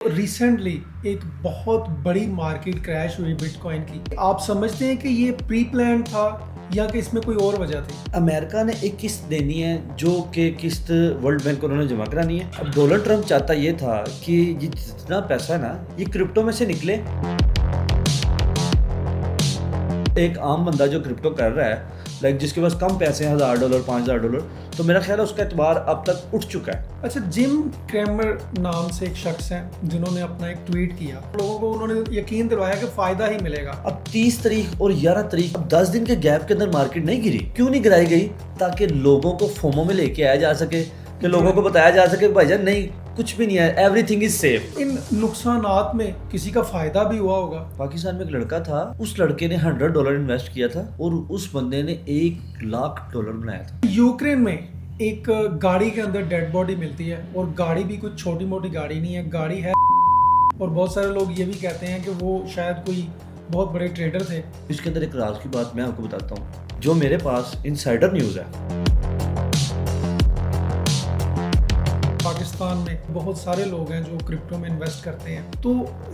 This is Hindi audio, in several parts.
रिसेंटली एक बहुत बड़ी मार्केट क्रैश हुई बिटकॉइन की। आप समझते हैं कि ये प्री प्लान था या कि इसमें कोई और वजह थी? अमेरिका ने एक किस्त देनी है जो कि किस्त वर्ल्ड बैंक को उन्होंने जमा करानी है। अब डोनाल्ड ट्रंप चाहता ये था कि ये जितना पैसा है ना ये क्रिप्टो में से निकले। एक आम बंदा जो क्रिप्टो कर रहा है लाइक जिसके पास कम पैसे हैं $1000 $5000, तो मेरा ख्याल है उसका एतबार अब तक उठ चुका है। अच्छा, जिम क्रेमर नाम से एक शख्स हैं जिन्होंने अपना एक ट्वीट किया, लोगों को उन्होंने यकीन दिलवाया कि फायदा ही मिलेगा। अब 30 तारीख और 11 तारीख, अब 10 दिन के गैप के अंदर मार्केट नहीं गिरी। क्यों नहीं गिराई गई? ताकि लोगों को फोमो में लेके आया जा सके, कि लोगों को बताया जा सके भाईजान नहीं, कुछ भी नहीं है, एवरीथिंग इज सेफ। इन नुकसानात में किसी का फायदा भी हुआ होगा। पाकिस्तान में एक लड़का था, उस लड़के ने $100 इन्वेस्ट किया था और उस बंदे ने $1,00,000 बनाया था। यूक्रेन में एक गाड़ी के अंदर डेड बॉडी मिलती है और गाड़ी भी कुछ छोटी मोटी गाड़ी नहीं है, गाड़ी है। और बहुत सारे लोग ये भी कहते हैं कि वो शायद कोई बहुत बड़े ट्रेडर थे। इसके अंदर एक राज की बात मैं आपको बताता हूँ जो मेरे पास इनसाइडर न्यूज़ है। पाकिस्तान में बहुत सारे लोग हैं जो क्रिप्टो में इन्वेस्ट करते हैं, तो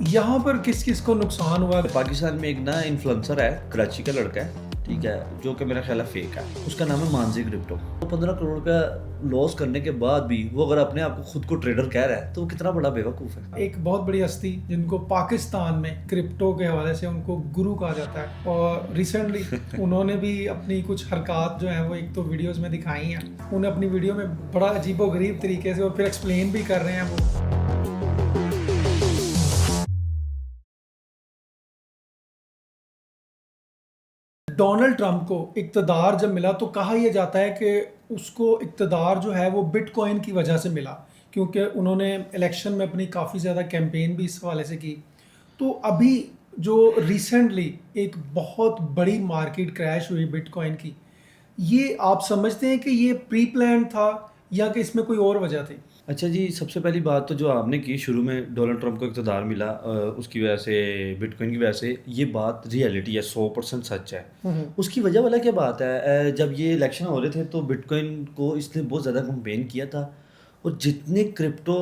यहाँ पर किस किस को नुकसान हुआ? पाकिस्तान में एक ना इन्फ्लुएंसर है, कराची का लड़का है, ठीक है, जो कि मेरा ख्याल है फेक है। उसका नाम है मानसी क्रिप्टो। तो 15 करोड़ रुपया लॉस करने के बाद भी वो अगर अपने आप को खुद को ट्रेडर कह रहा है तो वो कितना बड़ा बेवकूफ़ है। एक बहुत बड़ी हस्ती जिनको पाकिस्तान में क्रिप्टो के हवाले से उनको गुरु कहा जाता है, और रिसेंटली उन्होंने भी अपनी कुछ हरकत जो है वो एक तो वीडियोस में दिखाई हैं। उन्हें अपनी वीडियो में बड़ा अजीबोगरीब तरीके से और फिर एक्सप्लेन भी कर रहे हैं वो। डोनाल्ड ट्रंप को इक़्तिदार जब मिला तो कहा यह जाता है कि उसको इक़्तिदार जो है वो बिटकॉइन की वजह से मिला, क्योंकि उन्होंने इलेक्शन में अपनी काफ़ी ज़्यादा कैंपेन भी इस हवाले से की। तो अभी जो रिसेंटली एक बहुत बड़ी मार्केट क्रैश हुई बिटकॉइन की, ये आप समझते हैं कि ये प्री प्लान था या कि इसमें कोई और वजह थी? अच्छा जी, सबसे पहली बात तो जो आपने की शुरू में, डोनाल्ड ट्रंप को इक़्तिदार मिला उसकी वजह से, बिटकॉइन की वजह से, ये बात रियलिटी है, 100% सच है। उसकी वजह वाला क्या बात है, जब ये इलेक्शन हो रहे थे तो बिटकॉइन को इसने बहुत ज़्यादा कंपेन किया था और जितने क्रिप्टो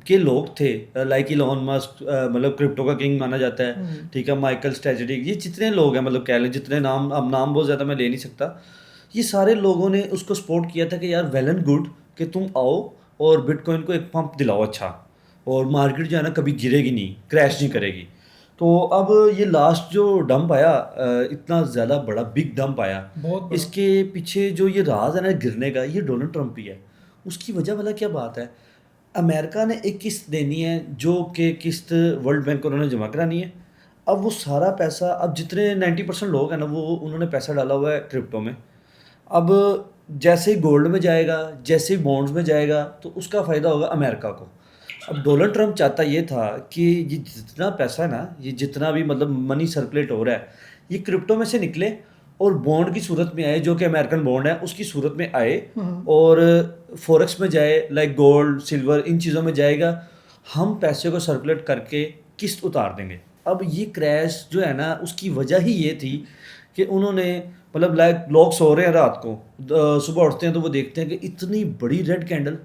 के लोग थे लाइक इलॉन मस्क, मतलब क्रिप्टो का किंग माना जाता है, ठीक है, माइकल स्ट्रेटजी, ये जितने लोग हैं, मतलब कह लें जितने नाम, अब नाम बहुत ज़्यादा मैं ले नहीं सकता, ये सारे लोगों ने उसको सपोर्ट किया था कि यार वेल एंड गुड कि तुम आओ और बिटकॉइन को एक पंप दिलाओ अच्छा, और मार्केट जो है ना कभी गिरेगी नहीं, क्रैश नहीं करेगी। तो अब ये लास्ट जो डंप आया, इतना ज़्यादा बड़ा बिग डंप आया, बहुत बड़ा। इसके पीछे जो ये राज है ना गिरने का, ये डोनाल्ड ट्रंप ही है। उसकी वजह वाला क्या बात है, अमेरिका ने एक किस्त देनी है जो कि किस्त वर्ल्ड बैंक को उन्होंने जमा करानी है। अब वो सारा पैसा, अब जितने 90% लोग हैं ना वो उन्होंने पैसा डाला हुआ है क्रिप्टो में। अब जैसे ही गोल्ड में जाएगा, जैसे ही बॉन्ड्स में जाएगा, तो उसका फ़ायदा होगा अमेरिका को। अब डोनाल्ड ट्रंप चाहता ये था कि ये जितना पैसा है ना, ये जितना भी मतलब मनी सर्कुलेट हो रहा है, ये क्रिप्टो में से निकले और बॉन्ड की सूरत में आए, जो कि अमेरिकन बॉन्ड है उसकी सूरत में आए, और फॉरेक्स में जाए, लाइक गोल्ड सिल्वर, इन चीज़ों में जाएगा। हम पैसे को सर्कुलेट करके किस्त उतार देंगे। अब ये क्रैश जो है ना उसकी वजह ही ये थी कि उन्होंने, मतलब लाइक लोग सो रहे हैं रात को, सुबह उठते हैं तो वो देखते हैं कि इतनी बड़ी रेड कैंडल,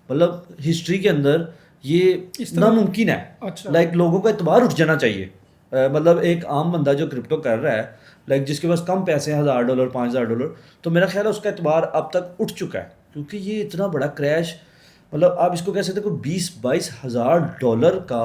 मतलब हिस्ट्री के अंदर ये इस तरह नामुमकिन है। अच्छा। लाइक लोगों का एतबार उठ जाना चाहिए। मतलब एक आम बंदा जो क्रिप्टो कर रहा है, लाइक जिसके पास कम पैसे हैं $1000 $5000, तो मेरा ख्याल है उसका एतबार अब तक उठ चुका है, क्योंकि ये इतना बड़ा क्रैश, मतलब आप इसको कह सकते हो 20-22 हज़ार डॉलर का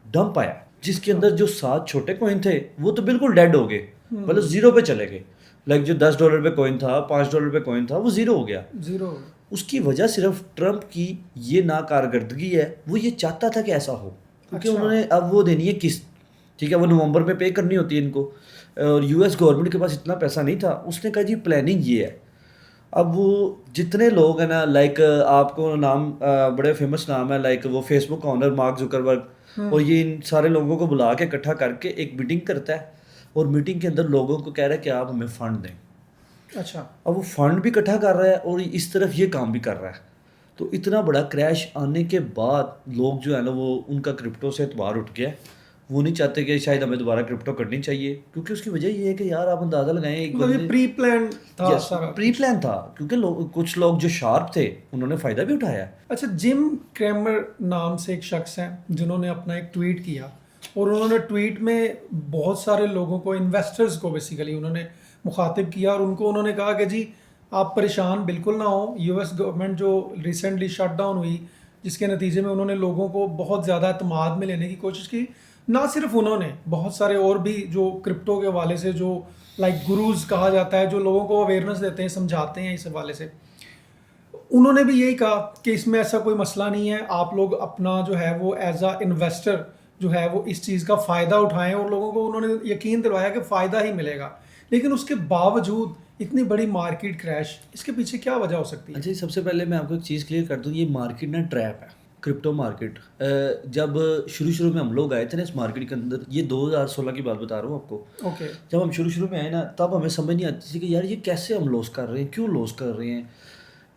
डंप आया, जिसके अंदर जो 7 छोटे कॉइन थे वो तो बिल्कुल डेड हो गए, मतलब ज़ीरो पे चले गए। लाइक जो $10 पे कॉइन था, $5 पे कॉइन था, वो ज़ीरो हो गया। जीरो। उसकी वजह सिर्फ ट्रंप की ये नाकारदगी है। वो ये चाहता था कि ऐसा हो, क्योंकि अच्छा। उन्होंने अब वो देनी है किस्त, ठीक है, वो नवंबर में पे करनी होती है इनको, और यूएस गवर्नमेंट के पास इतना पैसा नहीं था। उसने कहा जी प्लानिंग ये है। अब वो जितने लोग हैं ना, लाइक आपको नाम, बड़े फेमस नाम है, लाइक वो फेसबुक का ओनर मार्क जुकरबर्ग, और ये इन सारे लोगों को बुला के इकट्ठा करके एक मीटिंग करता है, और मीटिंग के अंदर लोगों को कह रहा है कि आप हमें फ़ंड दें। अच्छा। अब वो फंड भी इकट्ठा कर रहा है और इस तरफ ये काम भी कर रहा है। तो इतना बड़ा क्रैश आने के बाद लोग जो है ना वो, उनका क्रिप्टो से एतबार उठ गया, वो नहीं चाहते कि शायद हमें दोबारा क्रिप्टो करनी चाहिए, क्योंकि उसकी वजह ये है कि यार आप अंदाज़ा लगाएं, एक मतलब ये बंदे प्री प्लान था यस सारा प्री कुछ। प्लान था, क्योंकि कुछ लोग जो शार्प थे उन्होंने फ़ायदा भी उठाया। अच्छा, जिम क्रेमर नाम से एक शख्स हैं जिन्होंने अपना एक ट्वीट किया, और उन्होंने ट्वीट में बहुत सारे लोगों को, इन्वेस्टर्स को बेसिकली उन्होंने मुखातिब किया, और उनको उन्होंने कहा कि जी आप परेशान बिल्कुल ना हो। यूएस गवर्नमेंट जो रिसेंटली शट डाउन हुई, जिसके नतीजे में उन्होंने लोगों को बहुत ज़्यादा एतमाद में लेने की कोशिश की। ना सिर्फ उन्होंने, बहुत सारे और भी जो क्रिप्टो के हवाले से, जो लाइक गुरुज कहा जाता है, जो लोगों को अवेयरनेस देते हैं, समझाते हैं इस हवाले से, उन्होंने भी यही कहा कि इसमें ऐसा कोई मसला नहीं है, आप लोग अपना जो है वो एज अ इन्वेस्टर जो है वो इस चीज़ का फ़ायदा उठाएं, और लोगों को उन्होंने यकीन दिलवाया कि फ़ायदा ही मिलेगा। लेकिन उसके बावजूद इतनी बड़ी मार्केट क्रैश, इसके पीछे क्या वजह हो सकती है? अच्छा, सबसे पहले मैं आपको एक चीज़ क्लियर कर दूँ, ये मार्केट ना ट्रैप है, क्रिप्टो मार्केट। जब शुरू में हम लोग आए थे ना इस मार्केट के अंदर, ये 2016 की बात बता रहा हूँ आपको। ओके। जब हम शुरू में आए ना, तब हमें समझ नहीं आती थी कि यार ये कैसे हम लॉस कर रहे हैं, क्यों लॉस कर रहे हैं।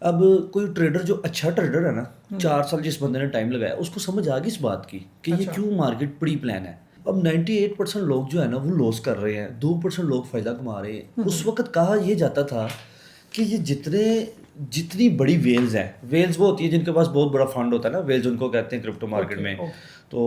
अब कोई ट्रेडर जो अच्छा ट्रेडर है ना, 4 साल जिस बंदे ने टाइम लगाया, उसको समझ आ गई इस बात की कि ये अच्छा। क्यों मार्केट प्री प्लान है। अब 98% लोग जो है ना वो लॉस कर रहे हैं, 2% लोग फ़ायदा कमा रहे हैं। उस वक्त कहा ये जाता था कि ये जितनी बड़ी वेल्स हैं, वेल्स वो होती है जिनके पास बहुत बड़ा फंड होता है ना, वेल्स उनको कहते हैं क्रिप्टो मार्केट ओके। में। ओके। तो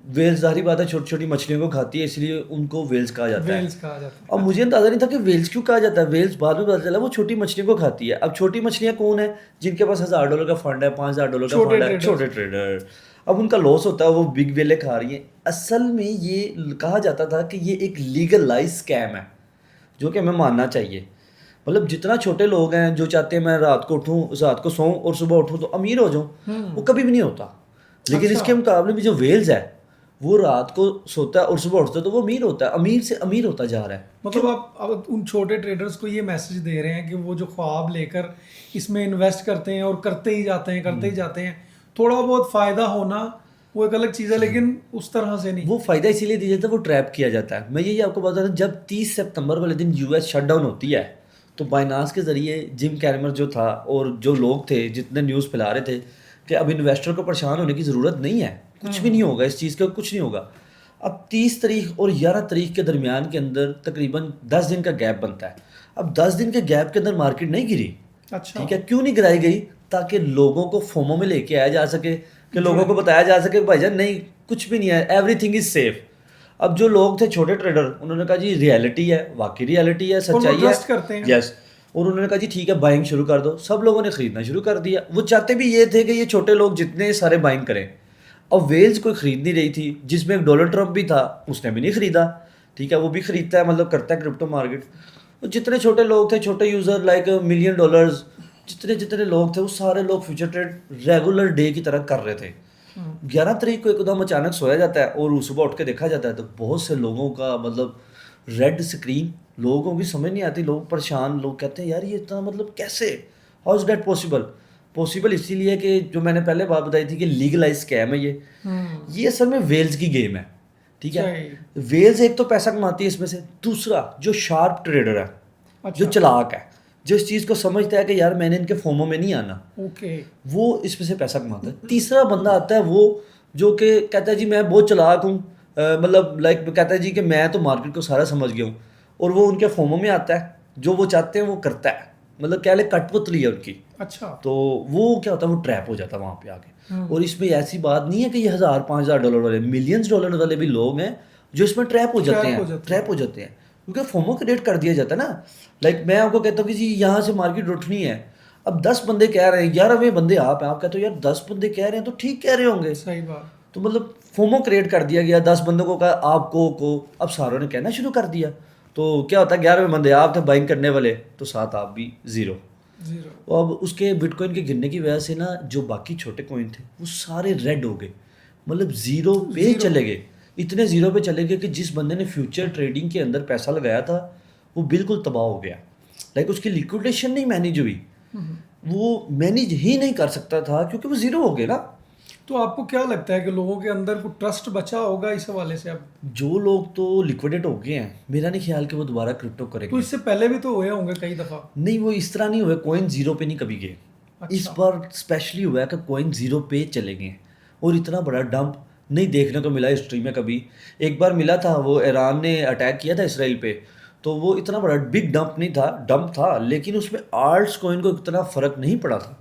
वेल्स ज़ाहिर बात है छोटी छोटी मछलियों को खाती है, इसलिए उनको वेल्स कहा जाता है। वेल्स कहा जाता अब है। मुझे अंदाज़ा नहीं था कि वेल्स क्यों कहा जाता है, वेल्स बाद में पता चला वो छोटी मछलियों को खाती है। अब छोटी मछलियाँ कौन है, जिनके पास $1000 का फंड है, $5000 का छोटे फंड है, ट्रेडर्स। छोटे ट्रेडर। अब उनका लॉस होता है, वो बिग वेले खा रही हैं। असल में ये कहा जाता था कि ये एक लीगलाइज स्कैम है, जो कि हमें मानना चाहिए। मतलब जितना छोटे लोग हैं जो चाहते हैं मैं रात को उठूँ, रात को सोऊं और सुबह उठूँ तो अमीर हो जाऊँ, वो कभी भी नहीं होता। लेकिन अच्छा। इसके मुकाबले में जो वेल्स है, वो रात को सोता है और सुबह उठता है तो वो अमीर होता है, अमीर से अमीर होता जा रहा है। मतलब आप अब उन छोटे ट्रेडर्स को ये मैसेज दे रहे हैं कि वो जो ख्वाब लेकर इसमें इन्वेस्ट करते हैं और करते ही जाते हैं, करते ही जाते हैं, थोड़ा बहुत फ़ायदा होना वो एक अलग चीज़ है, लेकिन उस तरह से नहीं। वो फ़ायदा इसीलिए दिया जाता है, वो ट्रैप किया जाता है। मैं यही आपको बता रहा हूँ, जब 30 सितंबर वाले दिन यूएस शटडाउन होती है, तो बाइनांस के ज़रिए जिम कैमर जो था और जो लोग थे जितने न्यूज़ फैला रहे थे कि अब इन्वेस्टर को परेशान होने की ज़रूरत नहीं है, कुछ भी नहीं होगा, इस चीज़ का कुछ नहीं होगा। अब 30 तारीख और 11 तारीख के दरमियान के अंदर तकरीबन 10 दिन का गैप बनता है। अब 10 दिन के गैप के अंदर मार्केट नहीं गिरी। अच्छा। ठीक है, क्यों नहीं गिराई गई? ताकि लोगों को फोमो में लेके आया जा सके, कि लोगों को बताया जा सके भाईजान नहीं, कुछ भी नहीं है, एवरीथिंग इज सेफ। अब जो लोग थे छोटे ट्रेडर, उन्होंने कहा जी रियलिटी है, वाकई रियलिटी है, और वो सच्चाई है, ट्रस्ट करते हैं। यस। और उन्होंने कहा जी ठीक है बाइंग शुरू कर दो। सब लोगों ने खरीदना शुरू कर दिया। वो चाहते भी ये थे कि ये छोटे लोग जितने सारे बाइंग करें। अब वेल्स कोई खरीद नहीं रही थी, जिसमें एक डोनाल्ड ट्रंप भी था, उसने भी नहीं खरीदा। ठीक है, वो भी खरीदता है, मतलब करता है क्रिप्टो मार्केट। तो जितने छोटे लोग थे, छोटे यूज़र लाइक $1 मिलियन, जितने जितने लोग थे, वो सारे लोग फ्यूचर ट्रेड रेगुलर डे की तरह कर रहे थे। 11 तारीख को एकदम अचानक सोया जाता है और सुबह उठ के देखा जाता है तो बहुत से लोगों का मतलब रेड स्क्रीन, लोगों की समझ नहीं आती, लोग परेशान, लोग कहते हैं यार ये इतना मतलब कैसे, how is that possible. Possible इसीलिए कि जो मैंने पहले बात बताई थी कि लीगलाइज स्कैम है ये असल में वेल्स की गेम है। ठीक है, सही। वेल्स एक तो पैसा कमाती है इसमें से, दूसरा जो शार्प ट्रेडर है, जो अच्छा। चालाक है, जो इस चीज़ को समझता है कि यार मैंने इनके फोमो में नहीं आना, ओके। वो इसमें से पैसा कमाता है। तीसरा बंदा आता है वो जो कि कहता है जी मैं बहुत चालाक हूँ, मतलब लाइक कहता है जी कि मैं तो मार्केट को सारा समझ गया हूँ, और वो उनके फोमो में आता है, जो वो चाहते हैं वो करता है, मतलब कह ले कठपुतली है उनकी। अच्छा। तो वो क्या होता है, वो ट्रैप हो जाता है वहाँ पे आके। और इसमें ऐसी बात नहीं है कि ये $1000-5000 वाले, मिलियंस डॉलर वाले भी लोग हैं जो इसमें ट्रैप हो जाते हैं, ट्रैप हो जाते हैं, क्योंकि फोमो क्रिएट कर दिया जाता है ना। लाइक मैं आपको कहता हूँ कि जी यहाँ से मार्केट उठनी है, अब 10 बंदे कह रहे हैं, 11वें बंदे आप हैं, आप कहते हो यार 10 बंदे कह रहे हैं तो ठीक कह रहे होंगे। सही बात। तो मतलब फोमो क्रिएट कर दिया गया, 10 बंदों को कहा आपको को, अब सारों ने कहना शुरू कर दिया। तो क्या होता है, 11वें बंदे आप थे बाइंग करने वाले, तो साथ आप भी ज़ीरो। जीरो। अब उसके बिटकॉइन के गिरने की वजह से ना जो बाकी छोटे कॉइन थे वो सारे रेड हो गए, मतलब ज़ीरो पे जीरो। चले गए। इतने ज़ीरो पे चले गए कि जिस बंदे ने फ्यूचर ट्रेडिंग के अंदर पैसा लगाया था वो बिल्कुल तबाह हो गया। लाइक उसकी लिक्विडेशन नहीं मैनेज हुई, वो मैनेज ही नहीं कर सकता था क्योंकि वो ज़ीरो हो गया ना। तो आपको क्या लगता है कि लोगों के अंदर को ट्रस्ट बचा होगा इस हवाले से अब? जो लोग तो लिक्विडेट हो गए हैं, मेरा नहीं ख्याल कि वो दोबारा क्रिप्टो तो करेंगे। इससे पहले भी तो हुए होंगे कई दफ़ा। नहीं, वो इस तरह नहीं हुए, कॉइन ज़ीरो पे नहीं कभी गए। इस अच्छा। बार स्पेशली हुआ है कि कॉइन ज़ीरो पे चले गए, और इतना बड़ा डंप नहीं देखने को मिला हिस्ट्री में कभी। एक बार मिला था, वो ईरान ने अटैक किया था इसराइल पे, तो वो इतना बड़ा बिग डंप नहीं था, डंप था, लेकिन उसमें आल्ट्स कॉइन को इतना फ़र्क नहीं पड़ा था।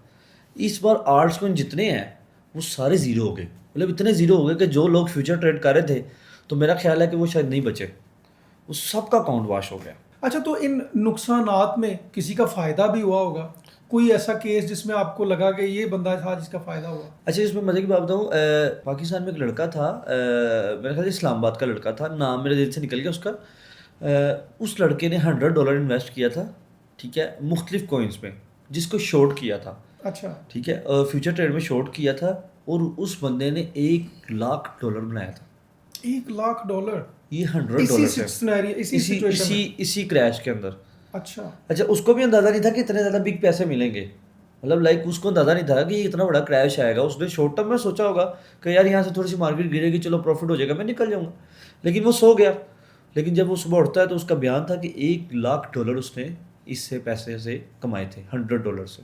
इस बार आल्ट्स कॉइन जितने हैं वो सारे ज़ीरो हो गए, मतलब इतने ज़ीरो हो गए कि जो लोग फ्यूचर ट्रेड कर रहे थे, तो मेरा ख्याल है कि वो शायद नहीं बचे, वो सबका अकाउंट वॉश हो गया। अच्छा, तो इन नुकसानात में किसी का फ़ायदा भी हुआ होगा? कोई ऐसा केस जिसमें आपको लगा कि ये बंदा था जिसका फ़ायदा हुआ? अच्छा, इसमें मज़े की बात बताऊँ, पाकिस्तान में एक लड़का था, मेरे ख्याल से इस्लामाबाद का लड़का था, नाम मेरे दिल से निकल गया उसका। उस लड़के ने $100 इन्वेस्ट किया था, ठीक है, मुख्तलिफ कॉइन्स में, जिसको शॉर्ट किया था, अच्छा। ठीक है, फ्यूचर ट्रेड में शॉर्ट किया था, और उस बंदे ने $1 लाख बनाया था। $1 लाख? ये इसी $100 से, सिनेरियो, इसी इसी सिचुएशन इसी में? इसी क्रैश के अंदर। अच्छा। अच्छा, उसको भी अंदाज़ा नहीं था कि इतने ज़्यादा बिग पैसे मिलेंगे, मतलब लाइक उसको अंदाज़ा नहीं था कि इतना बड़ा क्रैश आएगा। उसने शॉर्ट टर्म में सोचा होगा कि यार यहाँ से थोड़ी सी मार्केट गिरेगी, चलो प्रॉफिट हो जाएगा, मैं निकल जाऊँगा, लेकिन वो सो गया। लेकिन जब वो सुबह उठता है तो उसका बयान था कि $1 लाख उसने इससे पैसे से कमाए थे, $100 से।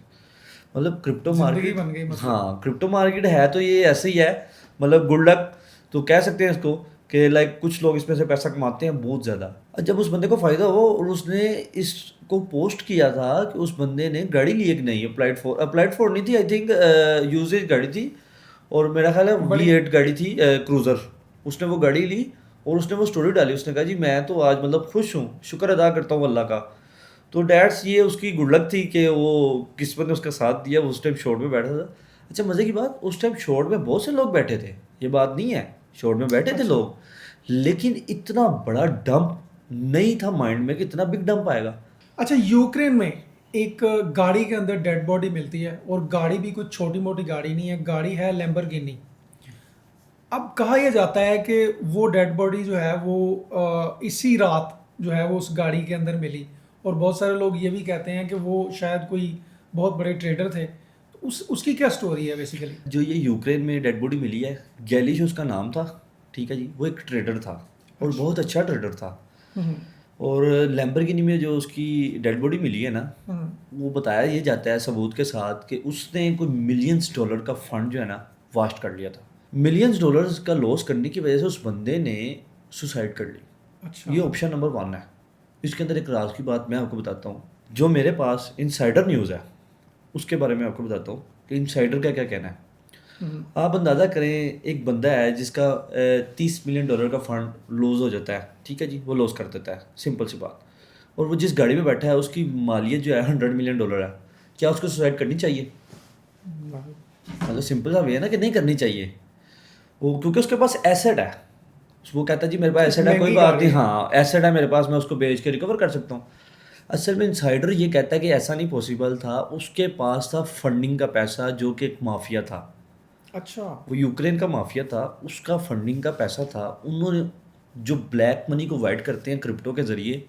मतलब क्रिप्टो ज़िंदगी मार्केट, बन गई मतलब। हाँ क्रिप्टो मार्केट है तो ये ऐसे ही है, मतलब गुड लक तो कह सकते हैं इसको, कि लाइक कुछ लोग इसमें से पैसा कमाते हैं बहुत ज़्यादा। और जब उस बंदे को फ़ायदा हो और उसने इसको पोस्ट किया था कि उस बंदे ने गाड़ी ली, एक नहीं, अप्लाइड फॉर नहीं थी, आई थिंक यूजेज गाड़ी थी, और मेरा ख्याल है बड़ी। V8 गाड़ी थी, क्रूज़र। उसने वो गाड़ी ली और उसने वो स्टोरी डाली, उसने कहा जी मैं तो आज मतलब खुश हूँ, शुक्र अदा करता हूँ अल्लाह का। तो डैट्स ये उसकी गुड लक थी कि वो किस्मत ने उसका साथ दिया, वो उस टाइम शॉर्ट में बैठा था। अच्छा, मज़े की बात, उस टाइम शॉर्ट में बहुत से लोग बैठे थे, ये बात नहीं है, शॉर्ट में बैठे थे अच्छा। लोग, लेकिन इतना बड़ा डंप नहीं था माइंड में कि इतना बिग डंप आएगा। अच्छा, यूक्रेन में एक गाड़ी के अंदर डेड बॉडी मिलती है, और गाड़ी भी कुछ छोटी मोटी गाड़ी नहीं है, गाड़ी है लैम्बोर्गिनी। अब कहा यह जाता है कि वो डेड बॉडी जो है वो इसी रात जो है वो उस गाड़ी के अंदर मिली, और बहुत सारे लोग ये भी कहते हैं कि वो शायद कोई बहुत बड़े ट्रेडर थे। तो उसकी क्या स्टोरी है बेसिकली? जो ये यूक्रेन में डेड बॉडी मिली है, गैलिश उसका नाम था, ठीक है जी, वो एक ट्रेडर था और अच्छा। बहुत अच्छा ट्रेडर था। हम्म। और लैम्बोर्गिनी में जो उसकी डेड बॉडी मिली है ना, हम्म। वो बताया ये जाता है सबूत के साथ कि उसने कोई मिलियंस डॉलर का फंड जो है ना वास्ट कर लिया था। मिलियंस डॉलर्स का लॉस करने की वजह से उस बंदे ने सुसाइड कर ली। अच्छा। ये ऑप्शन नंबर 1 है। इसके अंदर एक राज की बात मैं आपको बताता हूँ, जो मेरे पास इनसाइडर न्यूज़ है उसके बारे में आपको बताता हूँ कि इनसाइडर का क्या कहना है। हम्म। आप अंदाज़ा करें, एक बंदा है जिसका $30 मिलियन का फंड लूज़ हो जाता है, ठीक है जी, वो लॉस कर देता है, सिंपल सी बात। और वो जिस गाड़ी में बैठा है उसकी मालियत जो है $100 मिलियन है, क्या उसको सुसाइड करनी चाहिए? मतलब सिंपल सा वे है ना कि नहीं करनी चाहिए, वो क्योंकि उसके पास एसेट है। वो कहता है जी मेरे पास एसेट है, कोई महंगी बात गाड़ी नहीं, है। हाँ एसेट है मेरे पास, मैं उसको बेच के रिकवर कर सकता हूँ। असल में इनसाइडर ये कहता है कि ऐसा नहीं पॉसिबल था, उसके पास था फंडिंग का पैसा, जो कि एक माफिया था। अच्छा। वो यूक्रेन का माफिया था, उसका फंडिंग का पैसा था, उन्होंने जो ब्लैक मनी को वाइट करते हैं क्रिप्टो के ज़रिए,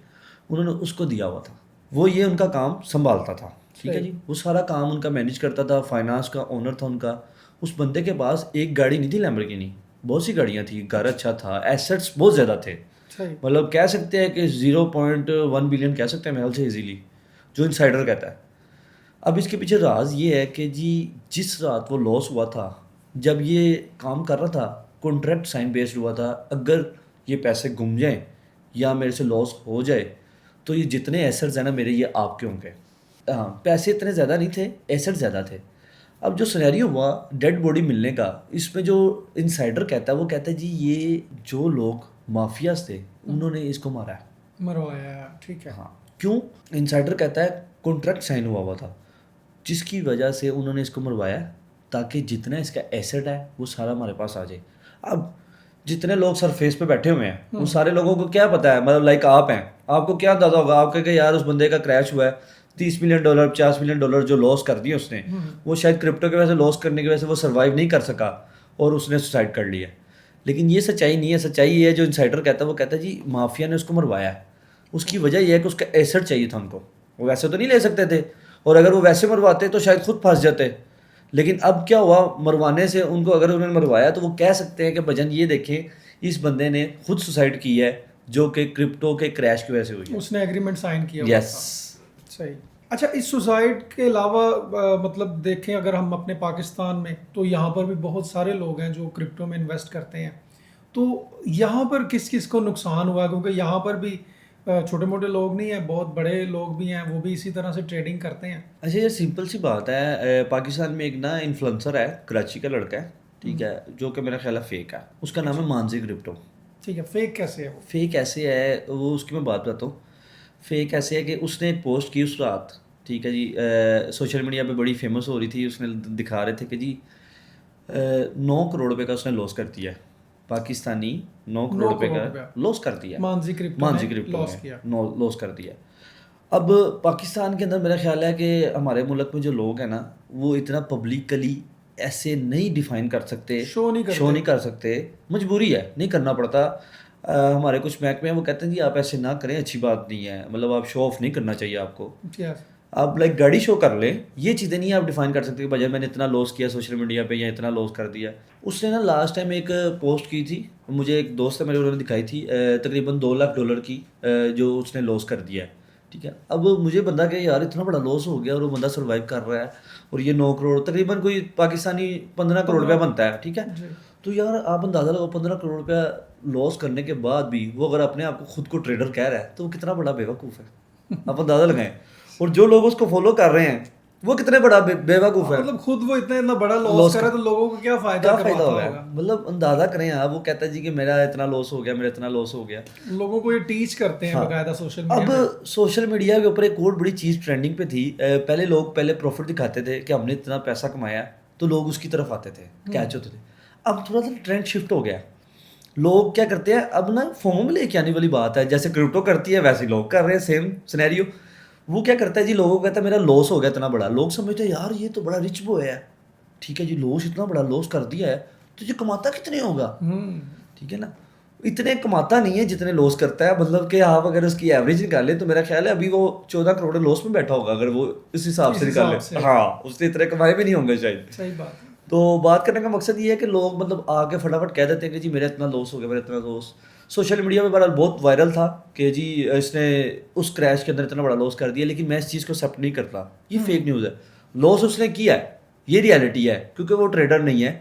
उन्होंने उसको दिया हुआ था। वो ये उनका काम संभालता था, ठीक है सही। जी, वो सारा काम उनका मैनेज करता था, फाइनेंस का ओनर था उनका। उस बंदे के पास एक गाड़ी नहीं थी लैम्बोर्गिनी, बहुत सी गाड़ियाँ थी, घर अच्छा था, एसेट्स बहुत ज़्यादा थे। सही। मतलब कह सकते हैं कि 0.1 बिलियन कह सकते हैं मेरे ख्याल से इजीली, जो इनसाइडर कहता है। अब इसके पीछे राज ये है कि जी जिस रात वो लॉस हुआ था, जब ये काम कर रहा था, कॉन्ट्रैक्ट साइन बेस्ड हुआ था, अगर ये पैसे गुम जाएं या मेरे से लॉस हो जाए तो ये जितने एसेट्स हैं ना मेरे, ये आपके होंगे। हाँ, पैसे इतने ज़्यादा नहीं थे, एसेट ज़्यादा थे। अब जो सिनेरियो हुआ डेड बॉडी मिलने का, इसमें जो इनसाइडर कहता है, वो कहता है जी ये जो लोग माफियाज थे उन्होंने इसको मारा है। मरवाया, ठीक है। हाँ, क्यों? इनसाइडर कहता है कॉन्ट्रैक्ट साइन हुआ था, जिसकी वजह से उन्होंने इसको मरवाया, ताकि जितना इसका एसेट है वो सारा हमारे पास आ जाए। अब जितने लोग सरफेस पे बैठे हुए हैं उन सारे लोगों को क्या पता है, मतलब लाइक आप हैं, आपको क्या अंदाजा होगा आपके कि यार उस बंदे का क्रैश हुआ है, $30 मिलियन $50 मिलियन जो लॉस कर दिए उसने, वो शायद क्रिप्टो की वजह से लॉस करने की वजह से वो सर्वाइव नहीं कर सका और उसने सुसाइड कर लिया। लेकिन ये सच्चाई नहीं है। सच्चाई ये है जो इनसाइडर कहता है, वो कहता है जी माफिया ने उसको मरवाया है। उसकी वजह यह है कि उसका एसेट चाहिए था उनको, वो वैसे तो नहीं ले सकते थे, और अगर वो वैसे मरवाते तो शायद खुद फंस जाते। लेकिन अब क्या हुआ, मरवाने से उनको, अगर उन्होंने मरवाया तो वो कह सकते हैं कि भजन ये देखें इस बंदे ने खुद सुसाइड की है, जो कि क्रिप्टो के क्रैश की वजह से हुई है। उसने एग्रीमेंट साइन किया हुआ यस। था। सही। अच्छा, इस सुसाइड के अलावा मतलब देखें अगर हम अपने पाकिस्तान में, तो यहाँ पर भी बहुत सारे लोग हैं जो क्रिप्टो में इन्वेस्ट करते हैं। तो यहाँ पर किस किस को नुकसान हुआ, क्योंकि यहाँ पर भी छोटे मोटे लोग नहीं हैं, बहुत बड़े लोग भी हैं, वो भी इसी तरह से ट्रेडिंग करते हैं। अच्छा ये सिंपल सी बात है, पाकिस्तान में एक ना इन्फ्लुएंसर है, कराची का लड़का है, ठीक है, जो कि मेरा ख्याल है फेक है। उसका नाम है अच्छा, मानसी क्रिप्टो। ठीक है। फेक कैसे है वो? फेक ऐसे है वो, उसकी मैं बात बताता हूँ। फेक ऐसे है कि उसने एक पोस्ट की उस रात, ठीक है जी, सोशल मीडिया पे बड़ी फेमस हो रही थी। उसने दिखा रहे थे कि जी 9 करोड़ रुपए का उसने लॉस कर दिया है, पाकिस्तानी 9 करोड़ नौ रुपए करोड़ का रुपया लॉस कर दिया है। मांझी क्रिप्टो ने मांझी क्रिप्टो लॉस में किया। नो लॉस कर दिया। अब पाकिस्तान के अंदर मेरा ख्याल है कि हमारे मुल्क में जो लोग हैं ना, वो इतना पब्लिकली ऐसे नहीं डिफाइन कर सकते, शो नहीं शो करते। नहीं कर सकते। मजबूरी है, नहीं करना पड़ता। हमारे कुछ महकमे हैं वो कहते हैं जी आप ऐसे ना करें, अच्छी बात नहीं है, मतलब आप शो ऑफ नहीं करना चाहिए आपको। यस। आप लाइक गाड़ी शो कर लें, ये चीज़ें नहीं आप डिफाइन कर सकते कि भाई मैंने इतना लॉस किया सोशल मीडिया पे या इतना लॉस कर दिया। उसने ना लास्ट टाइम एक पोस्ट की थी, मुझे एक दोस्त है मेरे, उन्होंने दिखाई थी, तकरीबन $2 लाख की, जो उसने लॉस कर दिया है। ठीक है, अब मुझे बंदा कि यार इतना बड़ा लॉस हो गया और वो बंदा सर्वाइव कर रहा है, और ये 9 करोड़ तकरीबन कोई पाकिस्तानी 15 करोड़ रुपया 15। बनता है, ठीक है। जी। तो यार आप अंदाज़ा लगाओ, 15 करोड़ रुपया लॉस करने के बाद भी वो अगर अपने आप को खुद को ट्रेडर कह रहा है, तो वो कितना बड़ा बेवकूफ़ है, आप अंदाज़ा लगाएं। और जो लोग उसको फॉलो कर रहे हैं वो कितने बड़ा बेवकूफ़ है। मतलब खुद वो इतना इतना बड़ा लॉस लॉस कर का रहा है, तो लोगों को क्या फायदा क्या फ़ायदा करवाता होगा, होगा? मतलब अंदाज़ा करें आप। वो कहता है जी कि मेरा इतना लॉस हो गया, मेरा इतना लॉस हो गया। लोगों को ये टीच करते हैं हाँ, बकायदा सोशल मीडिया अब पे। सोशल मीडिया के ऊपर एक और बड़ी चीज़ ट्रेंडिंग पे थी। पहले लोग पहले प्रॉफिट दिखाते थे कि हमने इतना पैसा कमाया, तो लोग उसकी तरफ आते थे, कैच होते थे। अब थोड़ा सा ट्रेंड शिफ्ट हो गया। लोग क्या करते हैं अब ना, फोमो में लेके आने वाली बात है, जैसे क्रिप्टो करती है वैसे ही लोग कर रहे हैं, सेम सिनेरियो। वो क्या करता है जी, लोगों को कहता है मेरा लॉस हो गया इतना बड़ा, लोग समझते हैं यार ये तो बड़ा रिच बॉय है, ठीक है जी, लॉस इतना बड़ा लॉस कर दिया है, तो ये कमाता कितने होगा, हम्म। ठीक है ना। इतने कमाता नहीं है जितने लॉस करता है, मतलब कि आप अगर उसकी एवरेज निकालें तो मेरा ख्याल है अभी वो 14 करोड़ लॉस में बैठा होगा, अगर वो इस हिसाब इस से निकाले। हिसाब से। हाँ, उसने इतने कमाए भी नहीं होंगे शायद। सही बात है। तो बात करने का मकसद ये है कि लोग मतलब आके फटाफट कह देते हैं कि जी मेरा इतना लॉस हो गया, मेरा इतना लॉस। सोशल मीडिया पे बड़ा बहुत वायरल था कि जी इसने उस क्रैश के अंदर इतना बड़ा लॉस कर दिया, लेकिन मैं इस चीज़ को एक्सेप्ट नहीं करता, ये फेक न्यूज़ है। लॉस उसने किया है, ये रियलिटी है, क्योंकि वो ट्रेडर नहीं है।